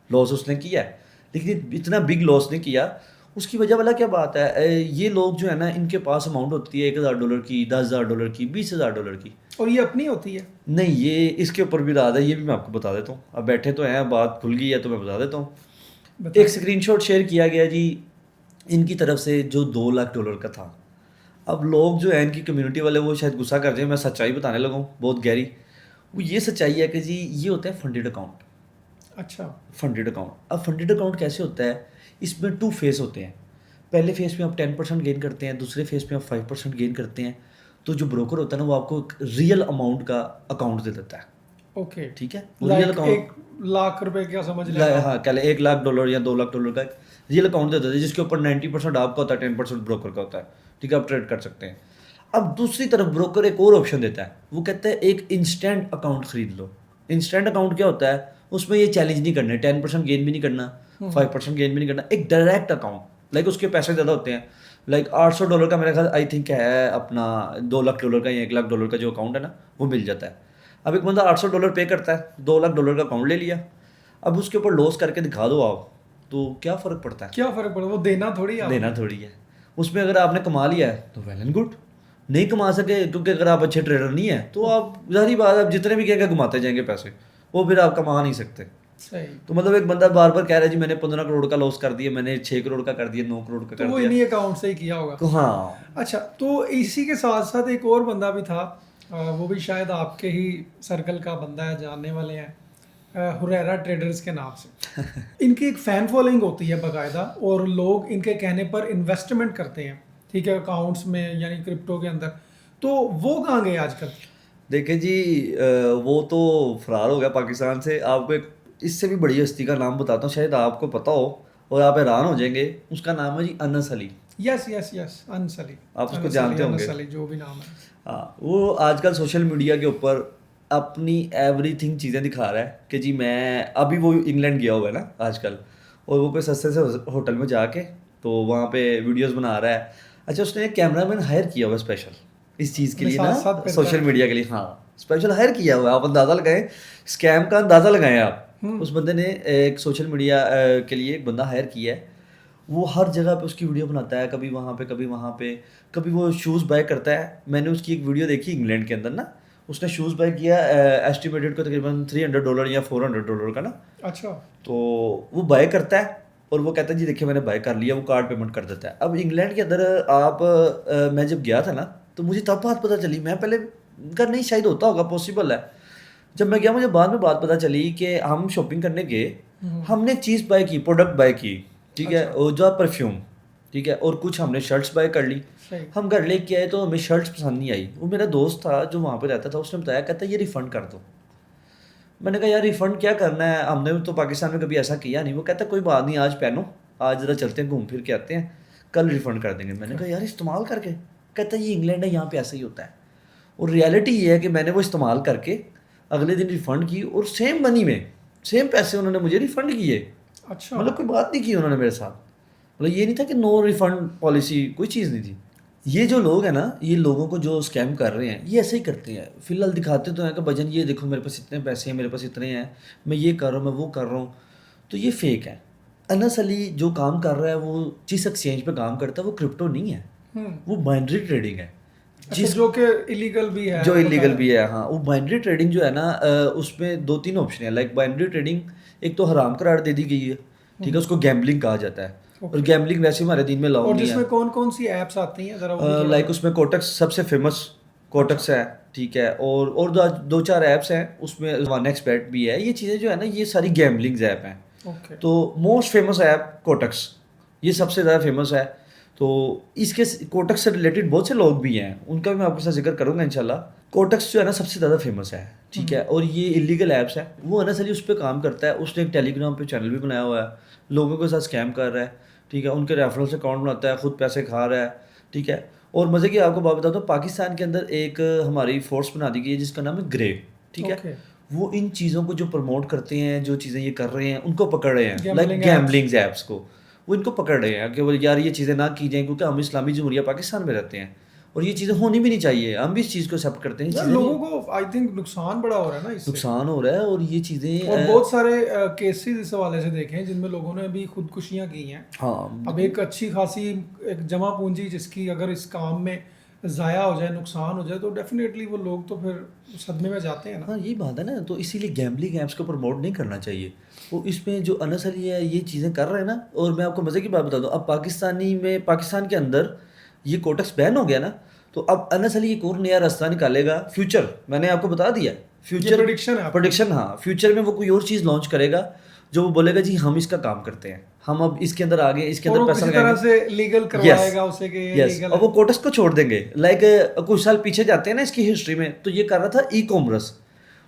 लॉस उसने किया है, लेकिन इतना बिग लॉस नहीं किया। उसकी वजह वाला क्या बात है, ये लोग जो है ना, इनके पास अमाउंट होती है $1,000 की, $10,000 की, $20,000 की। और ये अपनी होती है। नहीं, ये इसके ऊपर भी राज है, ये भी मैं आपको बता देता हूँ। अब बैठे तो हैं, बात खुल गई है तो मैं बता देता हूँ। एक बताइए। स्क्रीनशॉट शेयर किया गया जी इनकी तरफ से, जो $2 लाख का था। अब लोग जो है इनकी कम्युनिटी वाले, वो शायद गुस्सा कर जाए, मैं सच्चाई बताने लगा हूँ बहुत गहरी। वो ये सच्चाई है कि जी ये होता है फंडेड अकाउंट। अच्छा। फंडेड अकाउंट, अब फंडेड अकाउंट कैसे होता है, इसमें 2 फेस होते हैं। पहले फेस में आप 10% गेन करते हैं, दूसरे फेस में आप 5% गेन करते हैं। तो जो ब्रोकर होता है ना, वो आपको एक रियल अमाउंट का अकाउंट दे देता है, ओके। ठीक है। वो रियल लाइक अकाउंट, 1 लाख रुपए क्या समझ लें आप? हाँ कह लें $1 लाख या $2 लाख का एक रियल अकाउंट दे देते हैं, जिसके ऊपर 90% आपका होता है, 10% ब्रोकर का होता है, ठीक है, आप ट्रेड कर सकते हैं। अब दूसरी तरफ ब्रोकर एक और ऑप्शन देता है, वो कहता है एक इंस्टेंट अकाउंट खरीद लो। इंस्टेंट अकाउंट क्या होता है, उसमें ये चैलेंज नहीं करना है, 10% गेन भी नहीं करना, 5% गेन भी नहीं करना, एक डायरेक्ट अकाउंट। लाइक उसके पैसे ज़्यादा होते हैं, लाइक $800 का मेरा ख्याल आई थिंक है अपना, $2 लाख का या $1 लाख का जो अकाउंट है ना, वो मिल जाता है। अब एक बंदा $800 पे करता है, $2 लाख का अकाउंट ले लिया। अब उसके ऊपर लॉस करके दिखा दो आप, तो क्या फ़र्क पड़ता है, क्या फर्क पड़ा, वो देना थोड़ी है देना आपने। थोड़ी है। उसमें अगर आपने कमा लिया है तो वेल एंड गुड, नहीं कमा सके क्योंकि अगर आप अच्छे ट्रेडर नहीं है, तो आप जाहिर बात है आप जितने भी कहेंगे घुमाते जाएंगे पैसे, वो फिर आप कमा नहीं सकते। सही। तो मतलब एक बंदा बार बार कह रहा है जी मैंने 15 करोड़ का लॉस कर दिया, मैंने 6 करोड़ का कर दिया, 9 करोड़ का तो कर वो दिया। इन्हीं अकाउंट से ही किया होगा। तो हाँ, अच्छा, तो इसी के साथ साथ एक और बंदा भी था, वो भी शायद आपके ही सर्कल का बंदा है, जानने वाले हैं, हुरैरा ट्रेडर्स के नाम से। इनकी एक फ़ैन फॉलोइंग होती है बाकायदा, और लोग इनके कहने पर इन्वेस्टमेंट करते हैं, ठीक है, अकाउंट्स में, यानी क्रिप्टो के अंदर। तो वो कहाँ गए आजकल? देखिए जी, वो तो फरार हो गया पाकिस्तान से। आपको एक इससे भी बड़ी हस्ती का नाम बताता हूँ, शायद आपको पता हो और आप हैरान हो जाएंगे। उसका नाम है जी Anas Ali. Yes yes yes, Anas Ali. आप उसको अनस जानते अली, होंगे। अनस अली, जो भी नाम है। हाँ, वो आजकल सोशल मीडिया के ऊपर अपनी एवरीथिंग चीज़ें दिखा रहा है कि जी मैं, अभी वो इंग्लैंड गया हुआ है ना आजकल, और वो कोई सस्ते से होटल में जाके तो वहाँ पे वीडियोस बना रहा है। अच्छा, उसने एक कैमरामैन हायर किया हुआ है स्पेशल, इस चीज़ के अपने लिए साथ ना, साथ फिरता सोशल है। मीडिया के लिए। हाँ, स्पेशल हायर किया हुआ है, आप अंदाज़ा लगाएं, स्कैम का अंदाज़ा लगाएं आप। उस बंदे ने एक सोशल मीडिया के लिए एक बंदा हायर किया है, वो हर जगह पे उसकी वीडियो बनाता है, कभी वहाँ पे कभी वहाँ पे, कभी वो शूज़ बाय करता है। मैंने उसकी एक वीडियो देखी इंग्लैंड के अंदर ना, उसने शूज़ बाय किया एस्टिमेटेड को तकरीबन $300 या $400 का ना। अच्छा। तो वो बाय करता है और वो कहता है जी देखिए मैंने बाय कर लिया, वो कार्ड पेमेंट कर देता है। अब इंग्लैंड के अंदर आप मैं जब गया था ना, तो मुझे तब बात पता चली, मैं पहले का नहीं शायद होता होगा, पॉसिबल है। जब मैं गया मुझे बाद में बात पता चली कि हम शॉपिंग करने गए, हमने एक चीज़ बाय की, प्रोडक्ट बाय की, ठीक है, अच्छा। और जो परफ्यूम, ठीक है, और कुछ हमने शर्ट्स बाय कर ली। सही। हम घर लेके आए तो हमें शर्ट्स पसंद नहीं आई। वो मेरा दोस्त था जो वहाँ पे रहता था, उसने बताया, कहता ये रिफ़ंड कर दो। मैंने कहा यार रिफ़ंड क्या करना है, हमने तो पाकिस्तान में कभी ऐसा किया नहीं। वो कहता कोई बात नहीं, आज पहनो, आज ज़रा चलते हैं घूम फिर के आते हैं, कल रिफ़ंड कर देंगे। मैंने कहा यार इस्तेमाल करके? कहता ये इंग्लैंड है, यहाँ पे ऐसा ही होता है। और रियलिटी ये है कि मैंने वो इस्तेमाल करके अगले दिन रिफ़ंड की, और सेम मनी में सेम पैसे उन्होंने मुझे रिफ़ंड किए। अच्छा। मतलब कोई बात नहीं की उन्होंने मेरे साथ। मतलब ये नहीं था कि नो रिफ़ंड पॉलिसी, कोई चीज़ नहीं थी। ये जो लोग हैं ना, ये लोगों को जो स्कैम कर रहे हैं, ये ऐसे ही करते हैं। फिलहाल दिखाते तो हैं कि भजन ये देखो मेरे पास इतने पैसे हैं, मेरे पास इतने हैं, मैं ये कर रहा हूँ, मैं वो कर रहा हूँ। तो ये फेक है। अनस अली जो काम कर रहा है, वो जिस एक्सचेंज पे काम करता है, वो क्रिप्टो नहीं है, वो बाइनरी ट्रेडिंग है। अच्छा, जिस जो कि इलीगल भी है जो वो इलीगल बताया। भी है, हाँ। वो बाइनरी ट्रेडिंग जो है ना, उसमें 2-3 ऑप्शन है। लाइक बाइनरी ट्रेडिंग एक तो हराम करार दे दी गई है, ठीक है, उसको गैम्बलिंग कहा जाता है। और ओके। गैम्बलिंग वैसे हमारे दिन में अलाउड और नहीं है। जिसमें कौन कौन सी एप्स आती हैं, ज़रा वो भी थोड़ा लाइक बता। उसमें कोटक्स सबसे फेमस अच्छा। कोटक्स है, ठीक है, और दो चार ऐप्स हैं उसमें, वन एक्स बेट भी है। ये चीज़ें जो है ना, ये सारी गैम्बलिंग्स ऐप हैं। ओके। तो मोस्ट फेमस ऐप कोटक्स, ये सबसे ज़्यादा फेमस है। तो इसके कोटक्स से रिलेटेड बहुत से लोग भी हैं, उनका भी मैं आपके साथ जिक्र करूंगा इंशाल्लाह। कोटक्स जो है ना सबसे ज़्यादा फेमस है, ठीक है, और ये इलीगल ऐप्स है। वो अनस अली उस पर काम करता है, उसने एक टेलीग्राम पे चैनल भी बनाया हुआ है, लोगों के साथ स्कैम कर रहा है, ठीक है, उनके रेफरल से अकाउंट बनाता है, खुद पैसे खा रहा है, ठीक है। और मज़े की आपको बात बताता हूँ, पाकिस्तान के अंदर एक हमारी फोर्स बना दी गई है जिसका नाम है ग्रे, ठीक है। ओके। वो इन चीज़ों को जो प्रमोट करते हैं, जो चीज़ें ये कर रहे हैं, उनको पकड़ रहे हैं, लाइक गैम्बलिंग एप्स। गैम्बलिंग्स ऐप्स को। वो इनको पकड़ रहे हैं कि वो यार ये चीज़ें ना की जाएं, क्योंकि हम इस्लामी जमहूरिया पाकिस्तान में रहते हैं और ये चीज़ें होनी भी नहीं चाहिए। हम भी इस चीज़ को एक्सेप्ट करते हैं, ये यार चीज़ें नहीं, लोगों को आई थिंक नुकसान बड़ा हो रहा है ना इससे। नुकसान हो रहा है। और ये चीज़ें और बहुत सारे केसेस इस हवाले से देखे हैं जिनमें लोगों ने भी खुदकुशियां की हैं। हाँ, अब एक अच्छी खासी एक जमा पूंजी जिसकी अगर इस काम में ज़ाया हो जाए, नुकसान हो जाए, तो डेफिनेटली वो लोग तो फिर सदमे में जाते हैं ना। हाँ, यही बात है ना। तो इसीलिए गैम्बलिंग ऐप्स को प्रमोट नहीं करना चाहिए। वो इसमें जो अनस अली है ये चीज़ें कर रहे हैं ना। और मैं आपको मज़े की बात बता दूँ, अब पाकिस्तान के अंदर ये कोटक्स बैन हो गया ना, तो अब अनस अली एक और नया रास्ता निकालेगा। फ्यूचर मैंने आपको बता दिया, ये फ्यूचर प्रेडिक्शन है आपकी। प्रोडिक्शन, हाँ, फ्यूचर में वो कोई और चीज़ लॉन्च करेगा जो वो बोलेगा जी हम इसका काम करते हैं, हम अब इसके अंदर आगे इसके और अंदर वो पैसा किसी तरह लगाएंगे। से लीगल यस, करवाएगा उसे कि ये यस। लीगल और है। वो कोटक्स को छोड़ देंगे। लाइक कुछ साल पीछे जाते हैं ना इसकी हिस्ट्री में, तो ये कर रहा था ई कॉमर्स।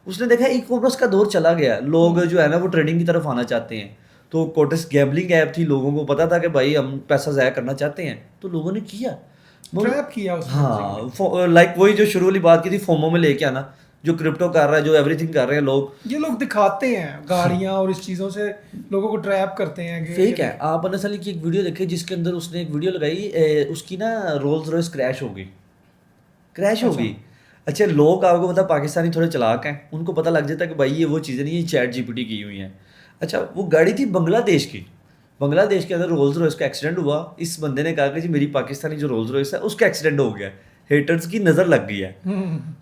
उसने देखा ई कॉमर्स का दौर चला गया, लोग जो है ना वो ट्रेडिंग की तरफ आना चाहते हैं। तो कोटक्स गैम्बलिंग ऐप थी, लोगों को पता था कि भाई हम पैसा ज़ाया करना चाहते हैं, तो लोगों ने किया। ट्रैप किया उसने बेसिकली। हाँ, लाइक वही जो शुरू वाली बात की थी, फोमो में लेके आना, जो क्रिप्टो कर रहा है, जो एवरीथिंग कर रहे हैं लोग। ये लोग दिखाते हैं गाड़ियां और इस चीज़ों से लोगों को ट्रैप करते हैं कि ये फेक है। आप अनस अली की एक वीडियो देखिए जिसके अंदर उसने एक वीडियो लगाई, उसकी ना रोल्स रॉयस क्रैश हो गई, क्रैश हो अच्छा। गई। अच्छा, लोग आपको पता पाकिस्तानी थोड़े चालाक हैं, उनको पता लग जाता है कि भाई ये वो चीज़ें नहीं, ये चैट जीपीटी की हुई हैं। अच्छा, वो गाड़ी थी बांग्लादेश की, बांग्लादेश के अंदर रोल्स रॉयस का एक्सीडेंट हुआ। इस बंदे ने कहा कि जी मेरी पाकिस्तानी जो रोल्स रॉयस है उसका एक्सीडेंट हो गया, हेटर्स की नज़र लग गई है।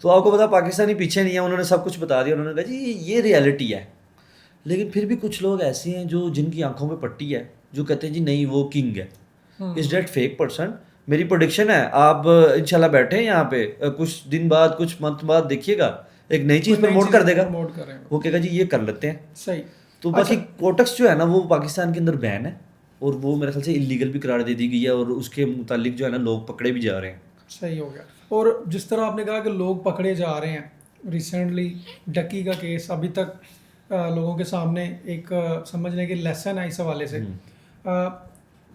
तो आपको पता पाकिस्तानी पीछे नहीं है, उन्होंने सब कुछ बता दिया। उन्होंने कहा जी ये रियलिटी है। लेकिन फिर भी कुछ लोग ऐसे हैं जो जिनकी आंखों में पट्टी है, जो कहते हैं जी नहीं वो किंग है। Is that fake person? मेरी प्रोडिक्शन है, आप इंशाल्लाह बैठे हैं यहाँ पे, कुछ दिन बाद, कुछ मंथ बाद देखिएगा एक नई चीज़ प्रमोट कर देगा। प्रमोट कर रहे हैं वो कहेगा जी ये कर लेते हैं। सही। तो बाकी अच्छा। कोटक्स जो है ना वो पाकिस्तान के अंदर बैन है, और वो मेरे ख्याल से इलीगल भी करार दे दी गई है, और उसके मुतालिक जो है ना लोग पकड़े भी जा रहे हैं। सही हो गया। और जिस तरह आपने कहा कि लोग पकड़े जा रहे हैं, रिसेंटली डकी का केस अभी तक लोगों के सामने एक समझने की लेसन है इस हवाले से।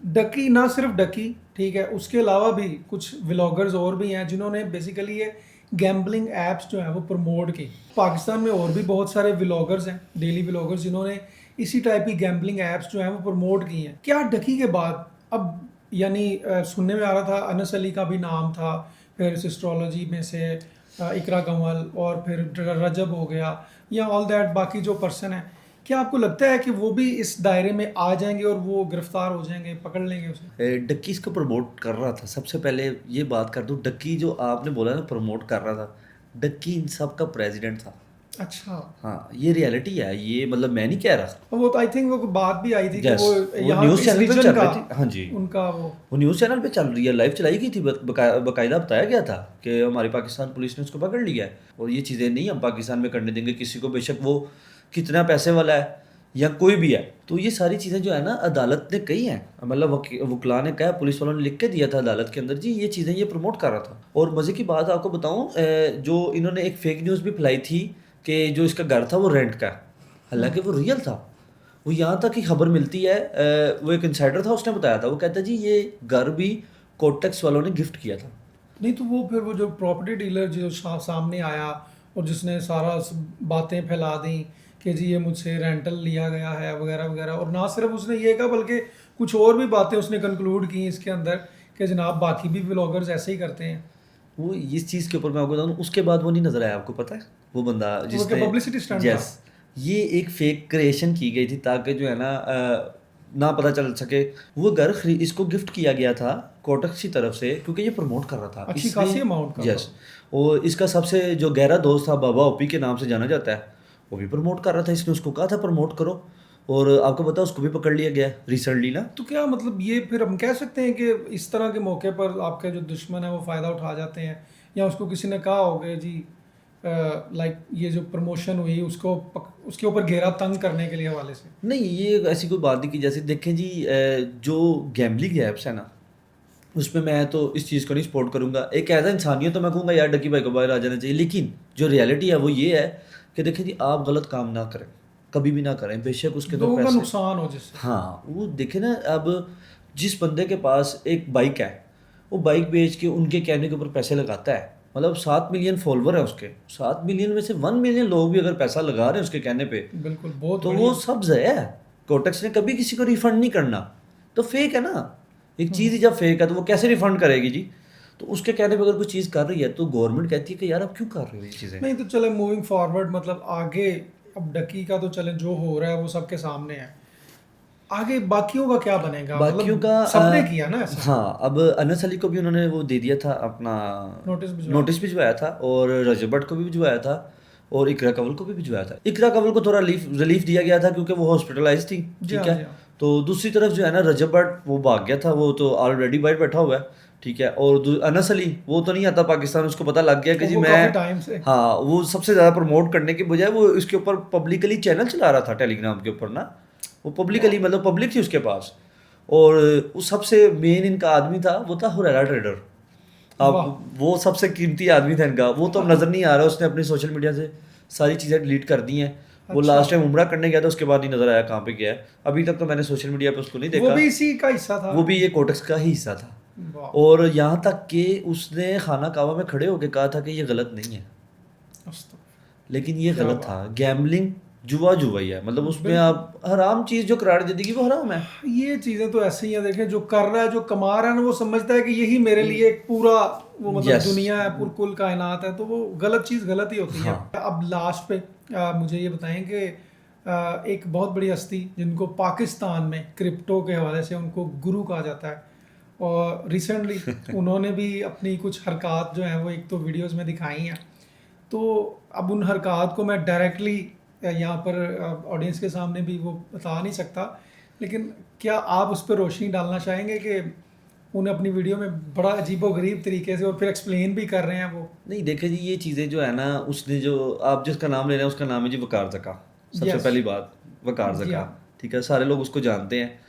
डकी ना सिर्फ डकी, ठीक है, उसके अलावा भी कुछ व्लॉगर्स और भी हैं जिन्होंने बेसिकली ये गैम्बलिंग एप्स जो हैं वो प्रमोट की। पाकिस्तान में और भी बहुत सारे व्लॉगर्स हैं, डेली व्लॉगर्स, जिन्होंने इसी टाइप की गैम्बलिंग एप्स जो हैं वो प्रमोट की हैं। क्या डकी के बाद अब यानी सुनने में आ रहा था अनस अली का भी नाम था, फिर एस्ट्रोलॉजी में से इकरा कंवल, और फिर रजब हो गया, या ऑल दैट बाकी जो पर्सन है, क्या आपको लगता है कि वो भी इस दायरे में आ जाएंगे और वो गिरफ्तार हो जाएंगे, पकड़ लेंगे उसे? डक्की इसको प्रमोट कर रहा था। सबसे पहले ये बात कर दूं, डक्की जो आपने बोला ना प्रमोट कर रहा था, डक्की इन सब का प्रेसिडेंट था। अच्छा। हाँ, ये रियलिटी है, ये मतलब मैं नहीं कह रहा। और वो तो आई थिंक वो बात भी आई थी कि यस, वो वो यहाँ न्यूज़ इस चैनल पे रीजन चल का रही थी। हाँ जी, उनका वो न्यूज़ चैनल पे चल रही है, लाइव चलाई गई थी, बकायदा बताया गया था कि हमारी पाकिस्तान पुलिस ने उसको पकड़ लिया है और ये चीज़ें नहीं हम पाकिस्तान में करने देंगे किसी को, बेशक वो कितना पैसे वाला है या कोई भी है। तो ये सारी चीज़ें जो है ना अदालत ने कही हैं, मतलब वकला ने कहा, पुलिस वालों ने लिख के दिया था अदालत के अंदर, जी ये चीज़ें ये प्रमोट कर रहा था। और मज़े की बात आपको बताऊँ, जो इन्होंने एक फेक न्यूज़ भी फैलाई थी कि जो इसका घर था वो रेंट का है, हालांकि वो रियल था। वो यहाँ तक की खबर मिलती है, वो एक इंसाइडर था, उसने बताया था, वो कहता है जी ये घर भी कोटेक्स वालों ने गिफ्ट किया था। नहीं तो वो फिर वो जो प्रॉपर्टी डीलर जो सामने आया और जिसने सारा बातें फैला दी कि जी ये मुझसे रेंटल लिया गया है वगैरह वगैरह, और ना सिर्फ उसने ये कहा बल्कि कुछ और भी बातें उसने कंक्लूड की इसके अंदर कि जनाब बाकी भी व्लॉगर्स ऐसे ही करते हैं। वो इस चीज़ के ऊपर मैं आपको बताऊँ, उसके बाद वो नहीं नज़र आया, आपको पता है वो बंदा तो वो क्या जिसने, पब्लिसिटी स्टंट था? यस, ये एक फेक क्रिएशन की गई थी ताकि जो है ना ना पता चल सके। वो घर इसको गिफ्ट किया गया था कोटक की तरफ से, क्योंकि ये प्रमोट कर रहा था अच्छी इसने। खासी अमाउंट का यस, था। और इसका सबसे जो गहरा दोस्त था बाबा ओपी के नाम से जाना जाता है, वो भी प्रमोट कर रहा था, इसने उसको कहा था प्रमोट करो, और आपको पता है उसको भी पकड़ लिया गया रिसेंटली ना। तो क्या मतलब ये फिर हम कह सकते हैं कि इस तरह के मौके पर आपके जो दुश्मन है वो फ़ायदा उठा जाते हैं, या उसको किसी ने कहा होगा जी लाइक ये जो प्रमोशन हुई उसको उसके ऊपर घेरा तंग करने के लिए हवाले से? नहीं, ये ऐसी कोई बात नहीं की। जैसे देखें जी, जो गैम्बलिंग ऐप्स है ना, उसमें मैं तो इस चीज़ को नहीं सपोर्ट करूँगा। एक एज इंसानियत तो मैं कहूँगा यार डक्की भाई को बाहर आ जाना चाहिए, लेकिन जो रियलिटी है वो ये है कि देखें जी, आप गलत काम ना करें, कभी भी ना करें, बेशक उसके अंदर लोगों का पैसे। नुकसान हो जिससे। हाँ, वो देखे ना, अब जिस बंदे के पास एक बाइक है, वो बाइक बेच के उनके कहने के ऊपर पैसे लगाता है, मतलब 7 मिलियन फॉलोवर है उसके, 7 मिलियन में से 1 मिलियन लोग भी अगर पैसा लगा रहे हैं उसके कहने पे, बिल्कुल, बहुत तो वो बढ़िया। सब ज़ाया है। कोटक्स ने कभी किसी को रिफंड नहीं करना, तो फेक है ना। एक चीज़ ही जब फेक है तो वो कैसे रिफंड करेगी जी? तो उसके कहने पे अगर कोई चीज़ कर रही है तो गवर्नमेंट कहती है कि यार आप क्यों कर रहे हो ये चीज़ें। नहीं तो चले मूविंग फॉरवर्ड, मतलब आगे अब डकी का तो चले जो हो रहा है वो सबके सामने है, आगे बाकियों का क्या बनेगा? बाकियों मतलब का सबने किया ना ऐसा, हाँ, अब अनस अली को भी उन्होंने वो दे दिया था अपना, नोटिस भिजवाया। नोटिस भिजवाया था, और रजब भट्ट को भी भिजवाया था, और इकरा कंवल को भी भिजवाया था। इकरा कंवल को थोड़ा रिलीफ दिया गया था क्योंकि वो हॉस्पिटलाइज थी, जी ठीक हाँ, है। जी हाँ। तो दूसरी तरफ जो है ना रजब भट्ट वो भाग गया था, वो तो ऑलरेडी बाहर बैठा हुआ है, ठीक है। और अनस अली वो तो नहीं आता पाकिस्तान, उसको पता लग गया कि जी वो मैं, काफी टाइम से। हाँ, वो सबसे ज़्यादा प्रमोट करने के बजाय वो इसके ऊपर पब्लिकली चैनल चला रहा था टेलीग्राम के ऊपर ना, वो पब्लिकली, मतलब पब्लिक थी उसके पास। और उस सबसे मेन इनका आदमी था, वो था हुरैरा ट्रेडर। अब वाह। वो सबसे कीमती आदमी था इनका, वो तो अब नज़र नहीं आ रहा, उसने अपनी सोशल मीडिया से सारी चीज़ें डिलीट कर दी हैं। वो अच्छा, लास्ट टाइम उम्रा करने गया था, उसके बाद नहीं नज़र आया कहाँ पे गया है। अभी तक तो मैंने सोशल मीडिया पे उसको नहीं वो देखा। भी इसी का हिस्सा था। वो भी ये कोटक्स का ही हिस्सा था। वाह। और यहाँ तक कि उसने खाना काबा में खड़े होकर कहा था कि ये गलत नहीं है, अस्तगफुर। लेकिन ये क्या गलत बात। था। गैम्बलिंग जुआ जुआ ही है, मतलब उसमें बिल्कुल। आप हराम चीज़ जो करार दे देगी वो हराम है। ये चीजें तो ऐसे ही है, देखें जो कर रहा है जो कमा रहा है ना वो समझता है कि यही मेरे लिए एक पूरा वो मतलब यस, दुनिया है, कुल कायनात है, तो वो गलत चीज गलत ही होती है। हाँ, अब लास्ट पे मुझे ये बताएं कि एक बहुत बड़ी हस्ती जिनको पाकिस्तान में क्रिप्टो के हवाले से उनको गुरु कहा जाता है, और रिसेंटली उन्होंने भी अपनी कुछ हरकत जो है वो एक तो वीडियोस में दिखाई हैं, तो अब उन हरकत को मैं डायरेक्टली यहाँ पर ऑडियंस के सामने भी वो बता नहीं सकता, लेकिन क्या आप उस पर रोशनी डालना चाहेंगे कि उन्हें अपनी वीडियो में बड़ा अजीबोगरीब तरीके से और फिर एक्सप्लेन भी कर रहे हैं वो? नहीं देखे जी, ये चीज़ें जो है ना, उसने जो आप जिसका नाम ले रहे हैं उसका नाम है जी वकार ज़का। सबसे यस। पहली बात, वकार जी ज़का, हाँ। ठीक है, सारे लोग उसको जानते हैं।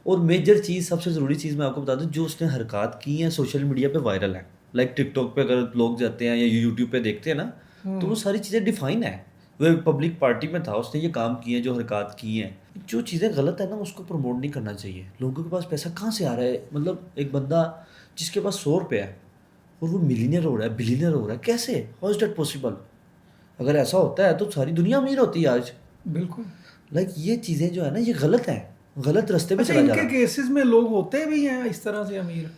और मेजर चीज़, सबसे ज़रूरी चीज़ मैं आपको बता दूं, जो उसने हरकत की हैं सोशल मीडिया पे वायरल है, लाइक टिकटॉक पे अगर लोग जाते हैं या यूट्यूब पे देखते हैं ना, तो वो सारी चीज़ें डिफाइन है। वो पब्लिक पार्टी में था, उसने ये काम किए हैं, जो हरकत की हैं। जो चीज़ें गलत है ना उसको प्रमोट नहीं करना चाहिए। लोगों के पास पैसा कहाँ से आ रहा है? मतलब एक बंदा जिसके पास 100 रुपये है और वो मिलीनियर हो रहा है, बिलीनियर हो रहा है, कैसे? How is that possible? अगर ऐसा होता है तो सारी दुनिया अमीर होती है आज। बिल्कुल। लाइक ये चीज़ें जो है ना ये गलत हैं, गलत रास्ते पे अच्छा, चला जा इनके रहा है। केसेस में लोग होते भी हैं इस तरह से अमीर?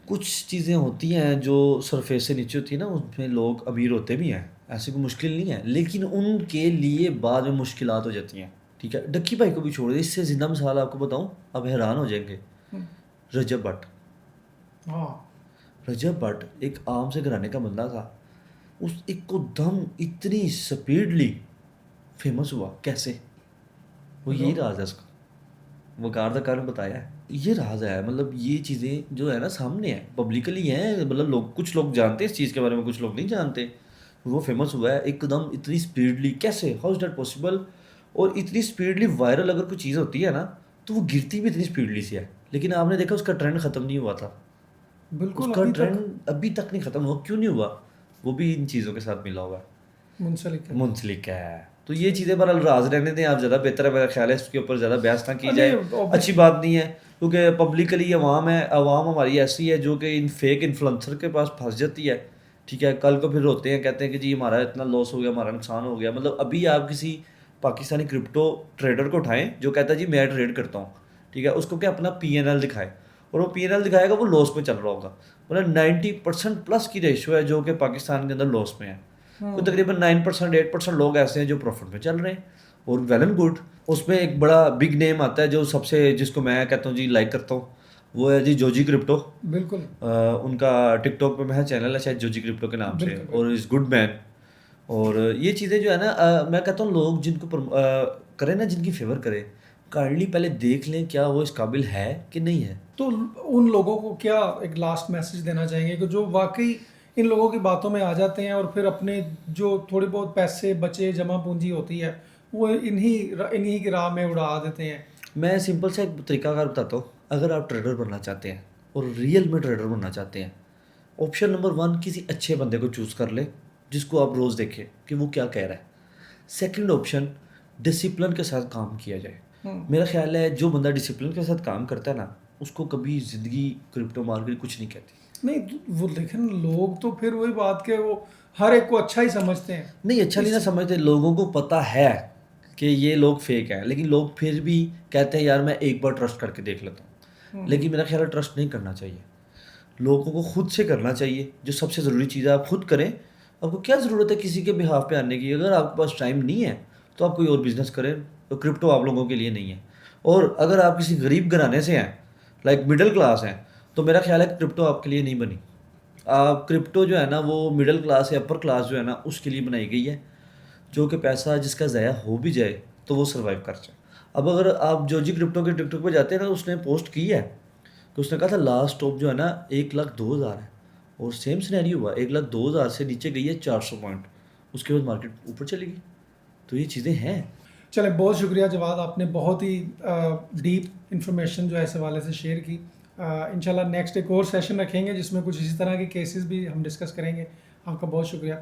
कुछ चीज़ें होती हैं जो सरफेस से नीचे होती है ना, उसमें लोग अमीर होते भी हैं, ऐसी कोई मुश्किल नहीं है, लेकिन उनके लिए बाद में मुश्किलात हो जाती हैं। ठीक है, डक्की भाई को भी छोड़ दे, इससे ज़िंदा मिसाल आपको बताऊं, आप हैरान हो जाएंगे। हम्म, रजब भट्ट। हाँ रजब भट्ट एक आम से घराने का बंदा था, उस एक को दम इतनी स्पीडली फेमस हुआ कैसे? वो यही लो- राज है उसका, वकार दा कारण बताया है, ये राज है। मतलब ये चीज़ें जो है ना सामने है, पब्लिकली हैं, मतलब लोग, कुछ लोग जानते हैं इस चीज़ के बारे में, कुछ लोग नहीं जानते। वो फेमस हुआ है एकदम इतनी स्पीडली, कैसे, हाउ इज दैट पॉसिबल? और इतनी स्पीडली वायरल अगर कोई चीज़ होती है ना, तो वो गिरती भी इतनी स्पीडली से है, लेकिन आपने देखा उसका ट्रेंड ख़त्म नहीं हुआ था। बिल्कुल उसका अभी तक ट्रेंड अभी तक नहीं ख़त्म हुआ, क्यों नहीं हुआ? वो भी इन चीज़ों के साथ मिला हुआ है, मुंसलिक है। मुंसलिक है। तो ये चीज़ें बहरहाल राज रहने दें आप, ज़्यादा बेहतर है, मेरा ख्याल है इसके ऊपर ज़्यादा बहस ना की नहीं जाए। अच्छी ऑब्वियसली। बात नहीं है, क्योंकि पब्लिकली अवाम है, अवाम हमारी ऐसी है जो कि इन फेक इन्फ्लुएंसर के पास फंस जाती है। ठीक है, कल को फिर रोते हैं, कहते हैं कि जी हमारा इतना लॉस हो गया, हमारा नुकसान हो गया। मतलब अभी आप किसी पाकिस्तानी क्रिप्टो ट्रेडर को उठाएं जो कहता है जी मैं ट्रेड करता हूँ, ठीक है, उसको क्या अपना PNL दिखाए, और वो PNL दिखाएगा वो लॉस में चल रहा होगा। मतलब 90% प्लस की रेशो है जो कि पाकिस्तान के अंदर लॉस में है। कोई हम्म, तकरीबन 9% 8% लोग ऐसे हैं जो प्रॉफिट में चल रहे हैं, और वेल एंड गुड। उसमें एक बड़ा बिग नेम आता है जो सबसे, जिसको मैं कहता हूँ जी लाइक करता हूँ, वो है जी जोजी क्रिप्टो। बिल्कुल उनका टिकटॉक पे मैं चैनल है शायद जोजी क्रिप्टो के नाम से, बिल्कुल और बिल्कुल। Is good man. और ये चीज़ें जो है ना, मैं कहता हूँ लोग जिनको करें ना, जिनकी फेवर करें, काइंडली पहले देख लें क्या वो इस काबिल है कि नहीं है। तो उन लोगों को क्या एक लास्ट मैसेज देना चाहेंगे कि जो वाकई इन लोगों की बातों में आ जाते हैं और फिर अपने जो थोड़ी बहुत पैसे बचे जमा पूंजी होती है वो इन्हीं की राह में उड़ा देते हैं। मैं सिंपल सा एक तरीकाकार बताता हूँ। अगर आप ट्रेडर बनना चाहते हैं और रियल में ट्रेडर बनना चाहते हैं, ऑप्शन नंबर 1, किसी अच्छे बंदे को चूज़ कर ले जिसको आप रोज़ देखें कि वो क्या कह रहा है। सेकंड ऑप्शन, डिसिप्लिन के साथ काम किया जाए। हम्म, मेरा ख्याल है जो बंदा डिसिप्लिन के साथ काम करता है ना, उसको कभी ज़िंदगी क्रिप्टो मार्केट कुछ नहीं कहती। नहीं तो वो लेकिन लोग तो फिर वही बात के वो हर एक को अच्छा ही समझते हैं नहीं, अच्छा नहीं ना इस। समझते, लोगों को पता है कि ये लोग फेक हैं, लेकिन लोग फिर भी कहते हैं यार मैं एक बार ट्रस्ट करके देख लेता हूँ। हम्म, लेकिन मेरा ख्याल है ट्रस्ट नहीं करना चाहिए, लोगों को खुद से करना चाहिए। जो सबसे ज़रूरी चीज़ है आप खुद करें। आपको क्या ज़रूरत है किसी के बिहाफ पे आने की? अगर आपके पास टाइम नहीं है तो आप कोई और बिज़नेस करें, तो क्रिप्टो आप लोगों के लिए नहीं है। और अगर आप किसी गरीब घराने से हैं, लाइक मिडिल क्लास हैं, तो मेरा ख्याल है क्रिप्टो आपके लिए नहीं बनी। आप क्रिप्टो जो है ना वो मिडिल क्लास या अपर क्लास जो है ना उसके लिए बनाई गई है, जो कि पैसा जिसका ज़ाया हो भी जाए तो वो सर्वाइव कर जाए। अब अगर आप जोजी क्रिप्टो के टिकटॉक पे जाते हैं ना, तो उसने पोस्ट की है कि उसने कहा था लास्ट टॉप जो है ना 1,02,000 है, और सेम सिनेरियो हुआ, 1,02,000 से नीचे गई है 400 पॉइंट, उसके बाद मार्केट ऊपर चली गई। तो ये चीज़ें हैं। चले बहुत शुक्रिया जवाद, आपने बहुत ही डीप इंफॉर्मेशन जो है इस हवाले से शेयर की। इंशाल्लाह नेक्स्ट एक और सेशन रखेंगे जिसमें कुछ इसी तरह के केसेस भी हम डिस्कस करेंगे। आपका बहुत शुक्रिया।